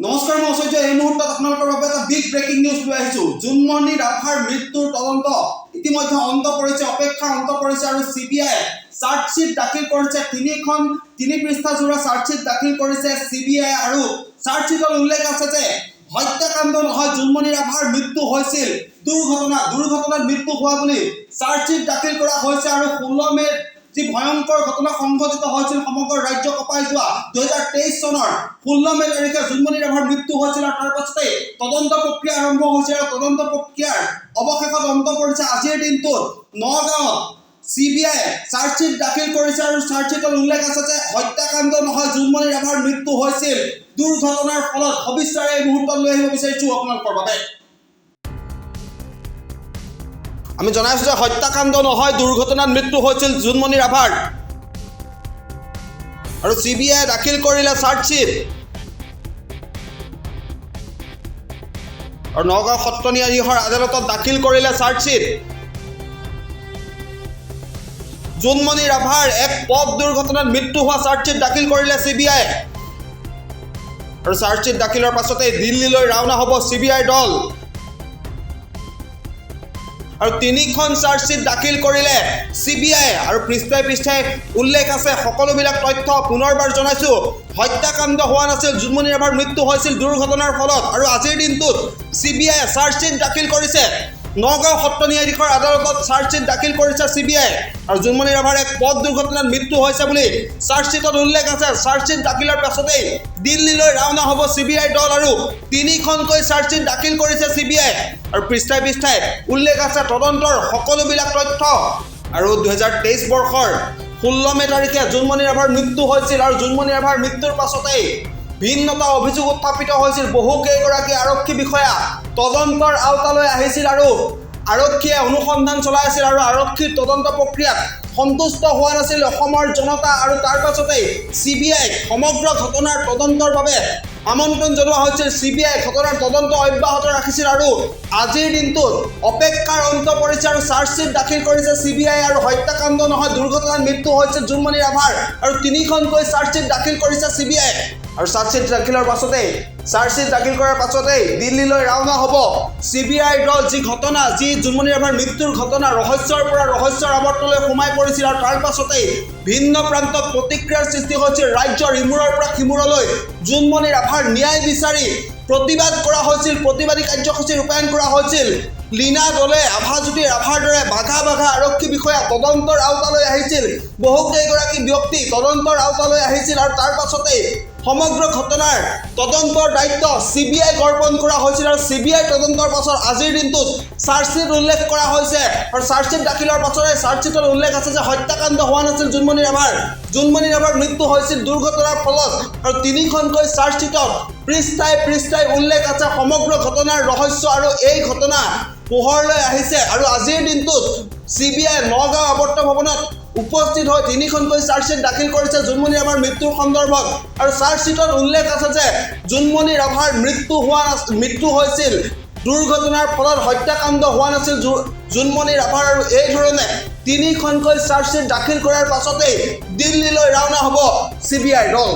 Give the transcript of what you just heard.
নমস্কাৰ মই অচৈধ্য এই মুহূৰ্তত আপোনালোকৰ বাবে এটা বিগ ব্ৰেকিং নিউজ লৈ আহিছোঁ। জোনমণি ৰাভাৰ মৃত্যুৰ তদন্ত ইতিমধ্যে অন্ত পৰিছে, অপেক্ষাৰ অন্ত পৰিছে আৰু CBI চাৰ্জশ্বিট দাখিল কৰিছে। তিনি পৃষ্ঠা জোৰা চাৰ্জশ্বিট দাখিল কৰিছে CBI আৰু চাৰ্জশ্বিটত উল্লেখ আছে যে হত্যাকাণ্ড নহয়, জোনমণি ৰাভাৰ মৃত্যু হৈছিল দুৰ্ঘটনাত মৃত্যু হোৱা বুলি চাৰ্জশ্বিট দাখিল কৰা হৈছে। আৰু 16 মে'ত যি ভয়ংকৰ ঘটনা সংঘটিত হৈছিল সমগ্ৰ ৰাজ্য কঁপাই যোৱা 2023 চনৰ 16 মে তাৰিখে জোনমণি ৰাভাৰ মৃত্যু হৈছিল আৰু তাৰ পাছতে তদন্ত প্ৰক্ৰিয়া আৰম্ভ হৈছিল আৰু তদন্ত প্ৰক্ৰিয়াৰ অৱশেষত অন্ত পৰিছে আজিৰ দিনটোত নগাঁৱত CBI চাৰ্জশ্বিট দাখিল কৰিছে আৰু চাৰ্জশ্বিটত উল্লেখ আছে যে হত্যাকাণ্ড নহয়, জোনমণি ৰাভাৰ মৃত্যু হৈছিল দুৰ্ঘটনাৰ ফলত। সবিস্তাৰে এই মুহূৰ্তত লৈ আহিব বিচাৰিছোঁ আপোনালোকৰ বাবে। আমি জনাইছোঁ যে হত্যাকাণ্ড নহয়, দুৰ্ঘটনাত মৃত্যু হৈছিল জোনমণি ৰাভাৰ আৰু CBI দাখিল কৰিলে চাৰ্জশ্বিট। আৰু নগাঁও সত্ৰ ন্যায়াধীশৰ আদালতত দাখিল কৰিলে চাৰ্জশ্বিট। জোনমণি ৰাভাৰ এক পথ দুৰ্ঘটনাত মৃত্যু হোৱা চাৰ্জশ্বিট দাখিল কৰিলে CBI আৰু চাৰ্জশ্বিট দাখিলৰ পাছতে দিল্লীলৈ ৰাওনা হ'ব CBI দল আৰু 3খন চাৰ্জশ্বিট দাখিল কৰিলে CBI আৰু পৃষ্ঠাই উল্লেখ আছে সকলোবিলাক তথ্য। পুনৰবাৰ জনাইছোঁ, হত্যাকাণ্ড হোৱা নাছিল, জোনমণি ৰাভাৰ মৃত্যু হৈছিল দুৰ্ঘটনাৰ ফলত। আৰু আজিৰ দিনটোত CBI চাৰ্জশ্বিট দাখিল কৰিছে। নগাঁও সত্ৰ ন্যায়াধীশৰ আদালতত চাৰ্জশ্বিট দাখিল কৰিছে CBI আৰু জোনমণি ৰাভাৰ এক পথ দুৰ্ঘটনাত মৃত্যু হৈছে বুলি চাৰ্জশ্বিটত উল্লেখ আছে। চাৰ্জশ্বিট দাখিলৰ পাছতেই দিল্লীলৈ ৰাওনা হ'ব CBI দল আৰু 3খনকৈ চাৰ্জশ্বিট দাখিল কৰিছে CBI আৰু পৃষ্ঠাই উল্লেখ আছে তদন্তৰ সকলোবিলাক তথ্য। আৰু 2023 বৰ্ষৰ 16 মে তাৰিখে জোনমণি ৰাভাৰ মৃত্যু হৈছিল আৰু জোনমণি ৰাভাৰ মৃত্যুৰ পাছতেই ভিন্নতা অভিযোগ উত্থাপিত হৈছিল। বহুকেইগৰাকী আৰক্ষী বিষয়া তদন্তৰ আওতালৈ আহিছিল আৰু আৰক্ষীয়ে অনুসন্ধান চলাই আছিল আৰু আৰক্ষীৰ তদন্ত প্ৰক্ৰিয়াত সন্তুষ্ট হোৱা নাছিল অসমৰ জনতা। আৰু তাৰ পাছতেই CBI সমগ্ৰ ঘটনাৰ তদন্তৰ বাবে আমন্ত্ৰণ জনোৱা হৈছিল। CBI ঘটনাৰ তদন্ত অব্যাহত ৰাখিছিল আৰু আজিৰ দিনটোত অপেক্ষাৰ অন্ত পৰিছে আৰু চাৰ্জশ্বিট দাখিল কৰিছে CBI আৰু হত্যাকাণ্ড নহয়, দুৰ্ঘটনাত মৃত্যু হৈছিল জোনমণি ৰাভাৰ আৰু 3খনকৈ চাৰ্জশ্বিট দাখিল কৰিছে CBI আৰু চাৰ্জশ্বিট দাখিল কৰাৰ পাছতেই দিল্লীলৈ ৰাওনা হ'ব CBI দল। যি জোনমণি ৰাভাৰ মৃত্যুৰ ঘটনা ৰহস্যৰ পৰা ৰহস্যৰ আৱৰ্তলৈ সোমাই পৰিছিল আৰু তাৰ পাছতেই ভিন্ন প্ৰান্তত প্ৰতিক্ৰিয়াৰ সৃষ্টি হৈছিল। ৰাজ্যৰ ইমূৰৰ পৰা সিমূৰলৈ জোনমণি ৰাভাৰ ন্যায় বিচাৰি প্ৰতিবাদ কৰা হৈছিল, প্ৰতিবাদী কাৰ্যসূচী ৰূপায়ণ কৰা হৈছিল। লীনা দলে, আভাজ্যোতি ৰাভাৰ দৰে বাঘা আৰক্ষী বিষয়া তদন্তৰ আওতালৈ আহিছিল। বহুকেইগৰাকী ব্যক্তি তদন্তৰ আওতালৈ আহিছিল আৰু তাৰ পাছতেই সমগ্ৰ ঘটনাৰ তদন্তৰ দায়িত্ব CBI অৰ্পণ কৰা হৈছিল আৰু CBI তদন্তৰ পাছত আজিৰ দিনটোত চাৰ্জশ্বিট উল্লেখ কৰা হৈছে আৰু চাৰ্জশ্বিট দাখিলৰ পাছতে চাৰ্জশ্বিটত উল্লেখ আছে যে হত্যাকাণ্ড হোৱা নাছিল জোনমণি ৰাভাৰ মৃত্যু হৈছিল দুৰ্ঘটনাৰ ফলত। আৰু 3খনকৈ চাৰ্জশ্বিটত পৃষ্ঠাই উল্লেখ আছে সমগ্ৰ ঘটনাৰ ৰহস্য আৰু এই ঘটনা পোহৰলৈ আহিছে। আৰু আজিৰ দিনটোত CBI নগাঁও আৱৰ্ত ভৱনত উপস্থিত হৈ 3খনকৈ চাৰ্জশ্বিট দাখিল কৰিছে জোনমণি ৰাভাৰ মৃত্যুৰ সন্দৰ্ভত। আৰু চাৰ্জশ্বিটত উল্লেখ আছে যে জোনমণি ৰাভাৰ মৃত্যু হৈছিল দুৰ্ঘটনাৰ ফলত, হত্যাকাণ্ড হোৱা নাছিল জোনমণি ৰাভাৰ। আৰু এই ধৰণে 3খনকৈ চাৰ্জশ্বিট দাখিল কৰাৰ পাছতেই দিল্লীলৈ ৰাওনা হ'ব CBI দল।